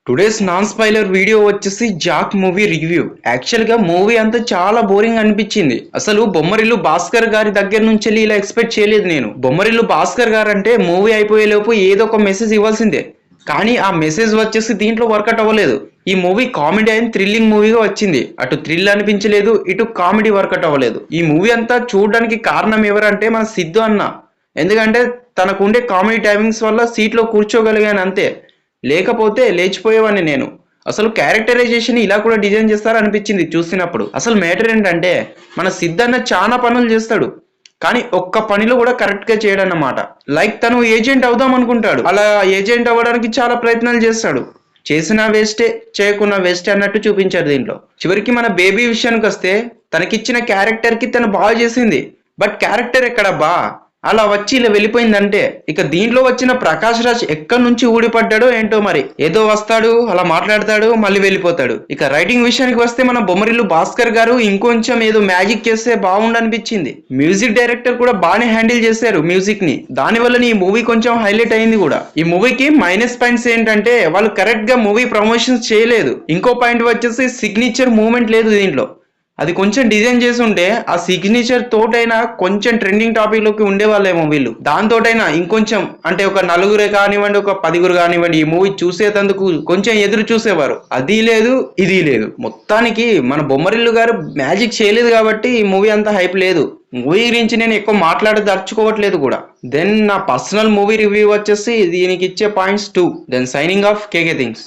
Today's non spoiler video వచ్చేసి Jack movie review. Actual గా movie అంతా చాలా బోరింగ్ అనిపించింది. అసలు బొమ్మరిల్లు భాస్కర్ గారి దగ్గర నుంచి ఇలా ఎక్స్పెక్ట్ చేయలేదు నేను. బొమ్మరిల్లు భాస్కర్ గారు అంటే మూవీ అయిపోయేలోపు ఏదో ఒక మెసేజ్ ఇవ్వాల్సిందే, కానీ ఆ మెసేజ్ వచ్చేసి దీంట్లో వర్కౌట్ అవ్వలేదు. ఈ మూవీ కామెడీ అండ్ థ్రిల్లింగ్ మూవీగా వచ్చింది. అటు థ్రిల్ అనిపించలేదు, ఇటు కామెడీ వర్కౌట్ అవ్వలేదు. ఈ మూవీ అంతా చూడడానికి కారణం ఎవరంటే మన సిద్ధు అన్న. ఎందుకంటే తనకుండే కామెడీ టైమింగ్స్ వల్ల సీట్లో కూర్చోగలిగాను అంతే, లేకపోతే లేచిపోయేవాడిని నేను. అసలు క్యారెక్టరైజేషన్ ఇలా కూడా డిజైన్ చేస్తారా అనిపించింది చూసినప్పుడు. అసలు మ్యాటర్ ఏంటంటే మన సిద్ధన్న చాలా పనులు చేస్తాడు, కానీ ఒక్క పనిలో కూడా కరెక్ట్ గా చేయడన్నమాట. లైక్ తను ఏజెంట్ అవుదాం అనుకుంటాడు, అలా ఏజెంట్ అవ్వడానికి చాలా ప్రయత్నాలు చేస్తాడు. చేసిన వేస్టే, చేయకున్న వేస్టే అన్నట్టు చూపించారు దీంట్లో. చివరికి మన బేబీ విషయానికి వస్తే తనకిచ్చిన క్యారెక్టర్ కి తను బాగా చేసింది, బట్ క్యారెక్టర్ ఎక్కడబ్బా అలా వచ్చి ఇలా వెళ్ళిపోయిందంటే. ఇక దీంట్లో వచ్చిన ప్రకాష్ రాజ్ ఎక్కడి నుంచి ఊడిపడ్డాడో ఏంటో మరి. ఏదో వస్తాడు, అలా మాట్లాడతాడు, మళ్ళీ వెళ్ళిపోతాడు. ఇక రైటింగ్ విషయానికి వస్తే మన బొమ్మరిల్లు భాస్కర్ గారు ఇంకొంచెం ఏదో మ్యాజిక్ చేస్తే బాగుండనిపించింది. మ్యూజిక్ డైరెక్టర్ కూడా బాగానే హ్యాండిల్ చేశారు మ్యూజిక్ ని, దానివల్ల ఈ మూవీ కొంచెం హైలైట్ అయింది కూడా. ఈ మూవీకి మైనస్ పాయింట్స్ ఏంటంటే వాళ్ళు కరెక్ట్ గా మూవీ ప్రమోషన్స్ చేయలేదు. ఇంకో పాయింట్ వచ్చేసి సిగ్నేచర్ మూమెంట్ లేదు దీంట్లో. అది కొంచెం డిజైన్ చేసి ఉంటే ఆ సిగ్నేచర్ తోటైనా కొంచెం ట్రెండింగ్ టాపిక్ లోకి ఉండేవాళ్ళేమో వీళ్ళు. దాంతోటైనా ఇంకొంచెం అంటే ఒక నలుగురే కానివ్వండి, ఒక 10 కానివ్వండి, ఈ మూవీ చూసేటందుకు కొంచెం ఎదురు చూసేవారు. అది లేదు, ఇది లేదు. మొత్తానికి మన బొమ్మరిల్లు గారు మ్యాజిక్ చేయలేదు కాబట్టి ఈ మూవీ అంతా హైప్ లేదు. మూవీ గురించి నేను ఎక్కువ మాట్లాడదలుచుకోవట్లేదు కూడా. దెన్ నా పర్సనల్ మూవీ రివ్యూ వచ్చేసి దీనికి ఇచ్చే పాయింట్స్ 2. దెన్ సైనింగ్ ఆఫ్ కేకే థింగ్స్.